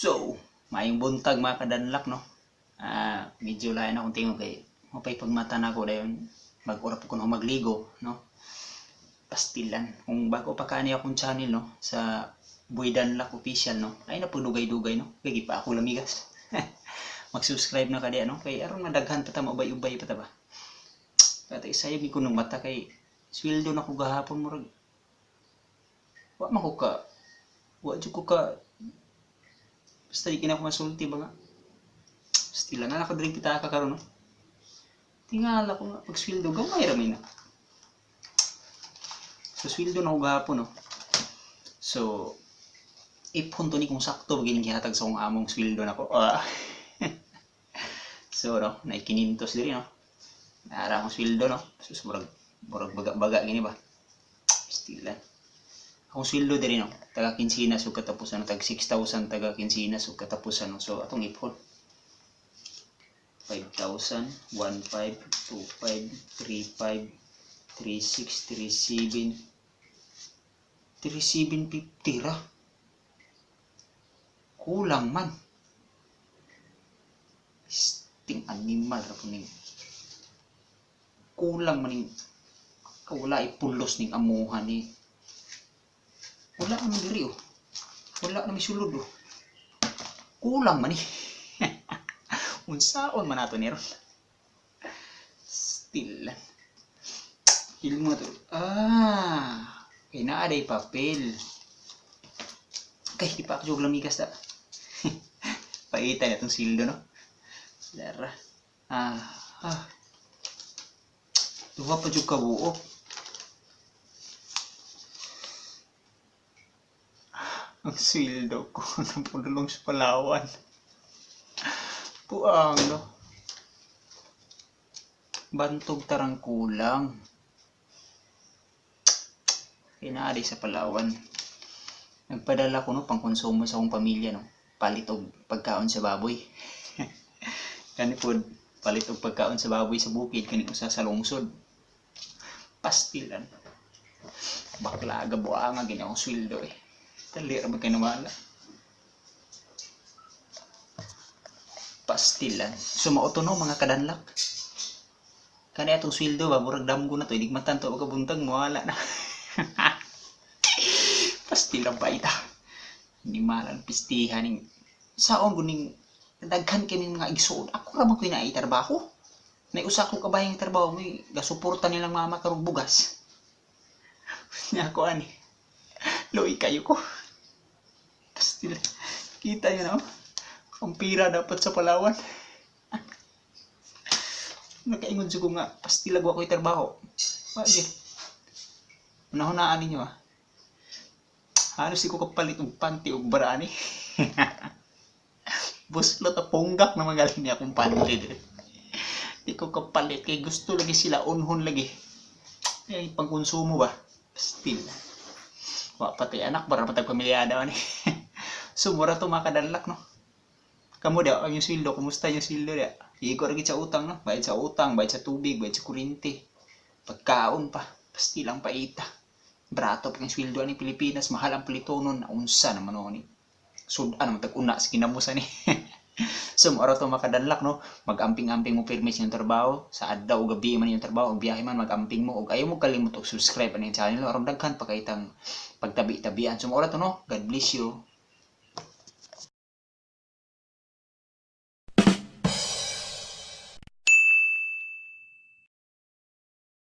So, maayong buntag mga kadanlak, no? Medyo lain akong tingog kay mapay pagmata na ko dayon mag-urap ko na magligo, no? Pastilan. Kung bago pa kani akong channel, no? Sa Boy Danlak Official, no? Ay na po dugay-dugay, no? Kaya pa ako lamigas. Mag-subscribe na ka diya, no? Kay aron madaghan pa ta maubay-ubay pa ta ba? Kata isayag ko ng mata kay sweldo na ko gahapon murag. Wa man ko ka. Wa jud ko ka. Basta di kina ko masulti ba nga. Stila na ako diri kita ka karon, no? Tingala ko nga pag sweldo gamay ra na. So sweldo na ko gahapon, no? So ipon to ni kung sakto gining gihatag sa akong among sweldo nako. So no, na 500 diri, no. Ara akong sweldo, no. So murag baga-baga gini ba. Stila. Akong sweldo diri, no. Taga kinsinas ug katapusan, tag 6,000 taga kinsinas ug katapusan, no. So atong ipon 5,000, 1,500, 2,500, 3,500, 3,600, 3,700, 3,750 ra. Kulang man. Sting animal ra po ning. Kulang man ning wala ipulos ning amuhan ni. Wala man diri, oh. Wala na misulod, oh. Kulang man ni. Unsaon man nato ni ron. Still. Ilmo to. Kay naa day papel. Kay di pa ako jug lamigas ta. Paita na itong sildo, no? Lara. Duha pa jug kabuok. Ang sildo ko napudulong sa Palawan. Puang, no? Bantog tarang kulang. Kinaari sa Palawan. Nagpadala ko, no, pang konsumo sa akong pamilya, no? Palit og pagkaon sa baboy. Kani po, palit og pagkaon sa baboy sa bukid, kani usa sa lungsod. Pastilan. Bakla aga buanga gini akong sweldo, eh. Dali ra ba kayo nawala? Pastilan. Sumauto, no, mga kadanlak. Kani atong sweldo ba, murag damgo na to, idigmatan to, kabuntag mo, wala na. Pastilan pa ita. Hindi malang pistihan ning saon guning daghan kami mga igsoon. Ako ra man ko na trabaho. Nay usa ko kabayang trabaho may gasuporta nilang mama karong bugas. Nya ko ani. Loy kayo ko. Pastilan. Kita niyo na. Ang pira dapat sa Palawan. Nakaingon ko nga pastilag wa ko'y trabaho. Wagi. Unahunaan ninyo, ah. Halos ko kapalit og panty og barani. Buslot na ponggak na magaling niya akong panty dire. Di ko kapalit kay gusto lagi sila unhon lagi. Ay pangkonsumo ba? Still. Wa pati anak para patag pamilyada ani. Sumura to mga kadanlak, no. Kamu daw ang yung sweldo, kumusta yung sweldo dia? Igo ra gid sa utang, no. Bayad sa utang, bayad sa tubig, bayad sa kuryente. Pagkaon pa, pasti lang paita. Brato pag sweldo ani Pilipinas, mahal ang pelitonon, unsa naman o ni. Sudan naman tag-una sa kinabusa ni. So, mara to makadanlak, no? Mag-amping-amping mo pirmi sa trabaho, sa adlaw o gabi man yung trabaho, o biyahe man, mag-amping mo, o ayaw mo kalimot og subscribe ang channel, aron daghan pa kay tang pagtabi-tabian. So, mara to, no? God bless you.